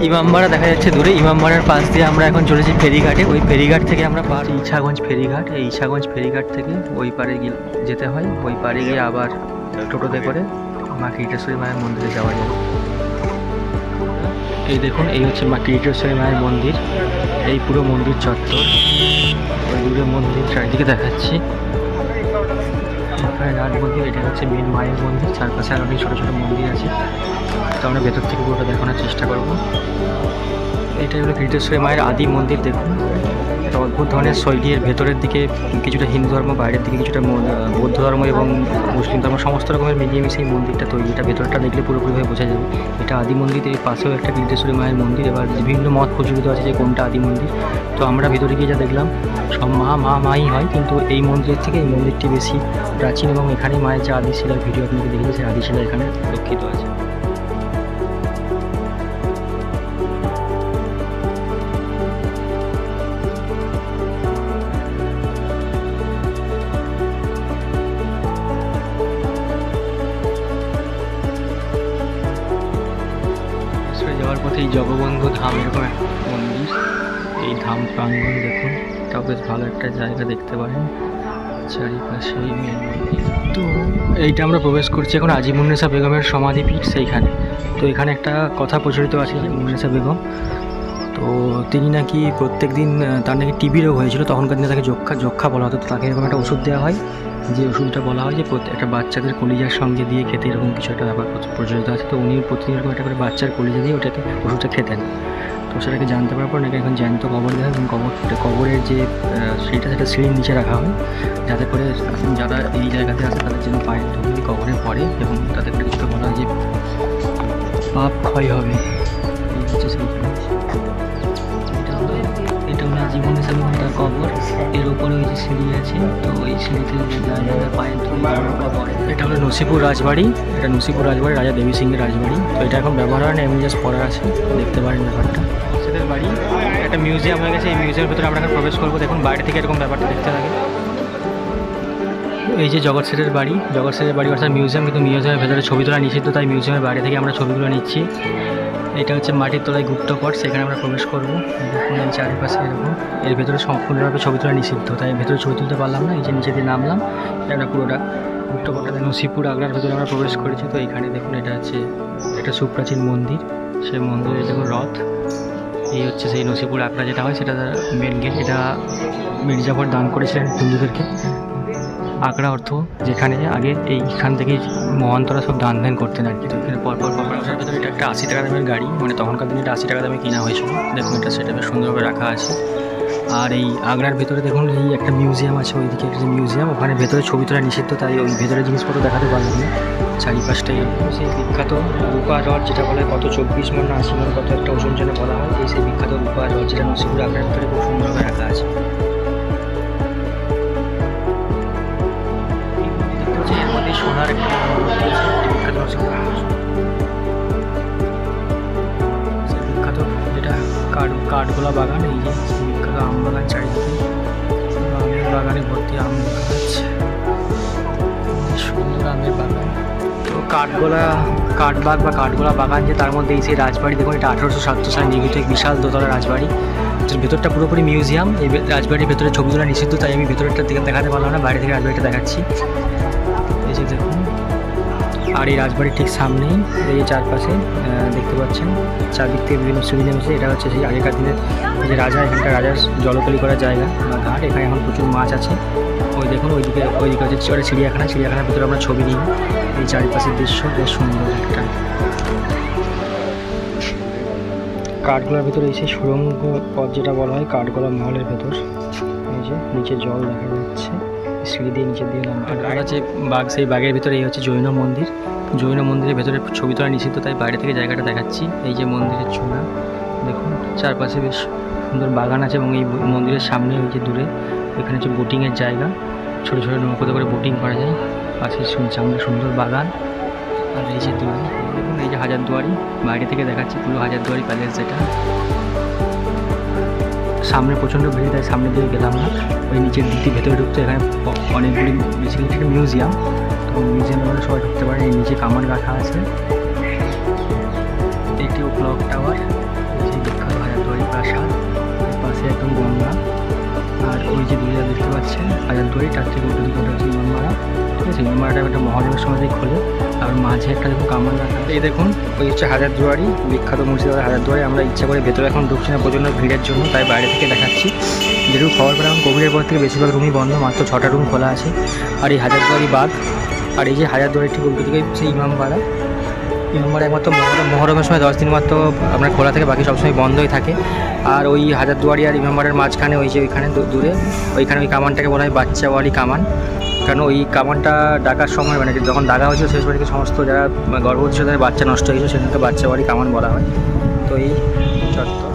ইমামবাড়া দেখা যাচ্ছে দূরে। ইমামবাড়ার পাশ দিয়ে আমরা এখন চলেছি ফেরিঘাটে। ওই ফেরিঘাট থেকে আমরা ইছাগঞ্জ ফেরিঘাট, এই ইছাগঞ্জ ফেরিঘাট থেকে ওই পারে গিয়ে যেতে হয়। ওই পারে গিয়ে আবার টোটোতে করে মা কিরিটেশ্বরী মায়ের মন্দিরে যাওয়া যায়। এই দেখুন, এই হচ্ছে মা কিরিটেশ্বরী মায়ের মন্দির। এই পুরো মন্দির চত্বর, ওই দূরে মন্দির চারিদিকে দেখাচ্ছি। রাত মন্দির, এটা হচ্ছে মেন মায়ের মন্দির। চারপাশে আর অনেক ছোটো ছোটো মন্দির আছে, তো আমরা ভেতর থেকে পুরোটা দেখানোর চেষ্টা করবো। এটাই হলো কিরিটেশ্বরী মায়ের আদি মন্দির। দেখুন, একটা অদ্ভুত ধরনের শৈলী। এর ভেতরের দিকে কিছুটা হিন্দু ধর্ম, বাইরের দিকে কিছুটা বৌদ্ধ ধর্ম এবং মুসলিম ধর্ম, সমস্ত রকমের মিলিয়ে মিশিয়ে এই মন্দিরটা তৈরি। এটা ভেতরটা দেখলে পুরোপুরিভাবে বোঝা যাবে এটা আদি মন্দির। এর পাশেও একটা কিরিটেশ্বরী মায়ের মন্দির। এবার বিভিন্ন মত প্রচলিত আছে যে কোনটা আদি মন্দির। তো আমরা ভেতরে গিয়ে যা দেখলাম, সব মাই হয়, কিন্তু এই মন্দিরের থেকে এই মন্দিরটি বেশি প্রাচীন এবং এখানে মায়ের যে আদিশিলার ভিডিও আপনাকে দেখেছি, সেই আদিশিলা এখানে রক্ষিত আছে। যাওয়ার পথে এই জগবন্ধু ধাম এরকম একটা মন্দির, এই ধাম প্রাঙ্গণ দেখুন, এটাও বেশ ভালো একটা জায়গা, দেখতে পারেন চারিপাশে মেন মন্দির। তো এইটা আমরা প্রবেশ করছি এখন আজিমুন্নেসা বেগমের সমাধিপীঠ সেইখানে। তো এখানে একটা কথা প্রচলিত আছে যে মুন্নেসা বেগম, তো তিনি নাকি প্রত্যেক দিন, তার নাকি টিবি রোগ হয়েছিল, তখনকার দিনে তাকে যক্ষা বলা হতো। তো তাকে এরকম একটা ওষুধ দেওয়া হয়, যে ওষুধটা বলা হয় যে একটা বাচ্চাদের কলিজার সঙ্গে দিয়ে খেতে, এরকম কিছু একটা ব্যাপার প্রচলিত আছে। তো উনি প্রতিদিন এরকম একটা করে বাচ্চার কলিজা দিয়ে ওটাকে ওষুধটা খেতেন। তো সেটাকে জানতে পারার পর নাকি এখন জ্যান্ত কবর দেওয়া হয়, এবং কবরের যে সেটা সিঁড়ির নিচে রাখা হয়, যাতে করে যারা এই জায়গাতে আছে তাদের যেন পায়ের ধুলি কবরে পড়ে, এবং তাদের করে কিছু বলা হয় যে পাপ ক্ষয় হবে। এই হচ্ছে সেই জীবন হিসাবে তার কবর। এর উপরে ওই যে সিঁড়ি আছে, তো ওই সিঁড়িতে পায়ের কবর। এটা হলো নসিপুর রাজবাড়ি। এটা নসিপুর রাজবাড়ি, রাজা দেবী সিংহের রাজবাড়ি। তো এটা এখন ব্যবহার হয় না, এমনি জাস্ট পড়া আছে, দেখতে পারেন ব্যাপারটা। সেদের বাড়ি একটা মিউজিয়াম হয়ে গেছে। এই মিউজিয়ামের ভিতরে আমরা এখন প্রবেশ করবো। দেখুন বাইরে থেকে এরকম ব্যাপারটা দেখতে থাকে। এই যে জগৎ সেটের বাড়ি, জগৎ সেটের বাড়ি অর্থাৎ মিউজিয়াম, কিন্তু মিউজিয়ামের ভেতরে ছবি তোলা নিষিদ্ধ, তাই মিউজিয়ামের বাইরে থেকে আমরা ছবিগুলো নিচ্ছি। এটা হচ্ছে মাটির তলায় গুপ্তপট, সেখানে আমরা প্রবেশ করবো। দেখুন এই চারিপাশে এরকম, এর ভেতরে সম্পূর্ণভাবে ছবি তোলা নিষিদ্ধ, তাই ভেতরে ছবি তুলতে পারলাম না। এই যে নিচে দিয়ে নামলাম, এটা পুরোটা গুপ্তপটটা নসিপুর আগ্রার ভেতরে আমরা প্রবেশ করেছি। তো এখানে দেখুন, এটা হচ্ছে একটা সুপ্রাচীন মন্দির। সেই মন্দিরে দেখুন রথ, এই হচ্ছে সেই নসিপুর আগ্রা যেটা হয়, সেটা মেন গেট। এটা মির্জাফর দান করেছিলেন হিন্দুদেরকে। আগ্রা অর্থ যেখানে আগে এইখান থেকেই মহান্তরা সব দান ধ্যান করতেন আর কি। তো এখানে পরপর আসার ভেতরে এটা একটা 80 টাকা দামের গাড়ি, মানে তখনকার দিনে এটা 80 টাকা দামে কেনা হয়েছিল। দেখুন এটা সেটা বেশ সুন্দরভাবে রাখা আছে। আর এই আগ্রার ভেতরে দেখুন এই একটা মিউজিয়াম আছে, ওইদিকে একটা মিউজিয়াম, ওখানে ভেতরে ছবি তোলা নিষিদ্ধ, তাই ওই ভেতরে জিনিসপত্র দেখাতে পারলাম না। চারিপাশটাই সেই বিখ্যাত রূপা রথ, যেটা বলে কত 24 মণ না 80 মণ কত একটা ওজন যেন বলা হয়, এই সেই বিখ্যাত রূপা রথ, যেটা নসিপুর আগ্রার ভেতরে খুব সুন্দরভাবে রাখা আছে। এর মধ্যে সোনার একটা বিখ্যাত যেটা কাঠগোলা বাগান, এই যে বিখ্যাত আম বাগান, চারিদিকে আমের বাগানে ভর্তি আম গাছ, সুন্দর আমের বাগান। তো কাঠবাগ বা কাঠগোলা বাগান, যে তার মধ্যে এই সেই রাজবাড়ি। দেখুন এটা 1870 সালে নির্মিত এক বিশাল দোতলা রাজবাড়ি। ভেতরটা পুরোপুরি মিউজিয়াম। এই রাজবাড়ির ভেতরে ছবি তোলা নিষিদ্ধ, তাই আমি ভেতরটা দিকে দেখাতে পারলাম না, বাইরে থেকে রাজবাড়িটা দেখাচ্ছি। এই যে দেখুন, আর এই রাজবাড়ির ঠিক সামনেই এই চারপাশে দেখতে পাচ্ছেন চারদিক থেকে বিভিন্ন সুবিধা মিশে। এটা হচ্ছে সেই আগেকার দিনের যে রাজা, এখানকার রাজার জলতলি করার জায়গা বা ঘাট। এখানে এখন প্রচুর মাছ আছে। ওই দেখুন ওইদিকে হচ্ছে চিড়িয়াখানার ভিতরে আমরা ছবি নিই। এই চারিপাশের দৃশ্য বেশ সুন্দর একটা। কাঠগোলার ভেতরে এই সেই সুড়ঙ্গ পথ, যেটা বলা হয় কাঠগোলা মহলের ভেতর। এই যে নিচে জল দেখা যাচ্ছে, সিঁড়ি দিয়ে নিচে দিয়ে নামতে। আর আছে বাঘ, সেই বাঘের ভিতরে এই হচ্ছে জৈন মন্দির। জৈন মন্দিরের ভেতরে ছবি তোলা নিষিদ্ধ, তাই বাইরে থেকে জায়গাটা দেখাচ্ছি। এই যে মন্দিরের চূড়া, দেখুন চারপাশে বেশ সুন্দর বাগান আছে, এবং এই মন্দিরের সামনে ওই যে দূরে এখানে হচ্ছে বোটিংয়ের জায়গা, ছোটো ছোটো নৌকোতে করে বোটিং করা যায়। পাশে সামনে সুন্দর বাগান। আর এই যে দূরে দেখুন এই যে হাজারদুয়ারি, বাইরে থেকে দেখাচ্ছি পুরো হাজারদুয়ারি প্যালেস, যেটা সামনে প্রচণ্ড ভিড়, তাই সামনে দিয়ে গেলাম না। ওই নিচের দিক দিয়ে ভেতরে ঢুকতে এখানে অনেকগুলি, বেসিক্যালি একটা মিউজিয়াম, তো মিউজিয়ামে আমরা সবাই ঢুকতে পারেন। এই নিচে কামান রাখা আছে। এটিও ক্লক টাওয়ার, প্রাসাদ, পাশে একদম গঙ্গা, আর ওই যে দূরে দেখতে পাচ্ছেন হাজারদুয়ারি, তার থেকে উল্টো দিকে হচ্ছে ইমামবাড়া। ঠিক আছে, ইমামবাড়াটা একটা মহরমের সময় দিয়ে খোলে। আর মাঝে একটা দেখুন কামান রাখা। এই দেখুন ওই হচ্ছে হাজারদুয়ারি, বিখ্যাত মুর্শিদাবাদের হাজারদুয়ারি। আমরা ইচ্ছা করে ভেতরে এখন ঢুকছি না প্রচণ্ড ভিড়ের জন্য, তাই বাইরে থেকে দেখাচ্ছি। যেটুকু খবর পেলাম কোভিডের পর থেকে বেশিরভাগ রুমই বন্ধ, মাত্র 6টা রুম খোলা আছে। আর এই হাজারদুয়ারি বাগ, আর এই যে হাজারদুয়ারি ঠিক উল্টো দিকে সেই ইমামবাড়া। ইমামবাড়া একমাত্র মহরমের সময় 10 দিন মাত্র আপনার খোলা থাকে, বাকি সবসময় বন্ধই থাকে। আর ওই হাজারদুয়ারি আর ইমামবাড়ার মাঝখানে ওই যে ওইখানে দূরে ওইখানে ওই কামানটাকে বলা হয় বাচ্চাওয়ালি কামান। কারণ ওই কামানটা ডাকার সময় মানে যখন ডাকা হয়েছিল শেষ বাড়িতে সমস্ত যারা গর্ভবতী তাদের বাচ্চা নষ্ট হয়েছিল, সেখানকে বাচ্চাওয়ালি কামান বলা হয়। তো এই চত্বর।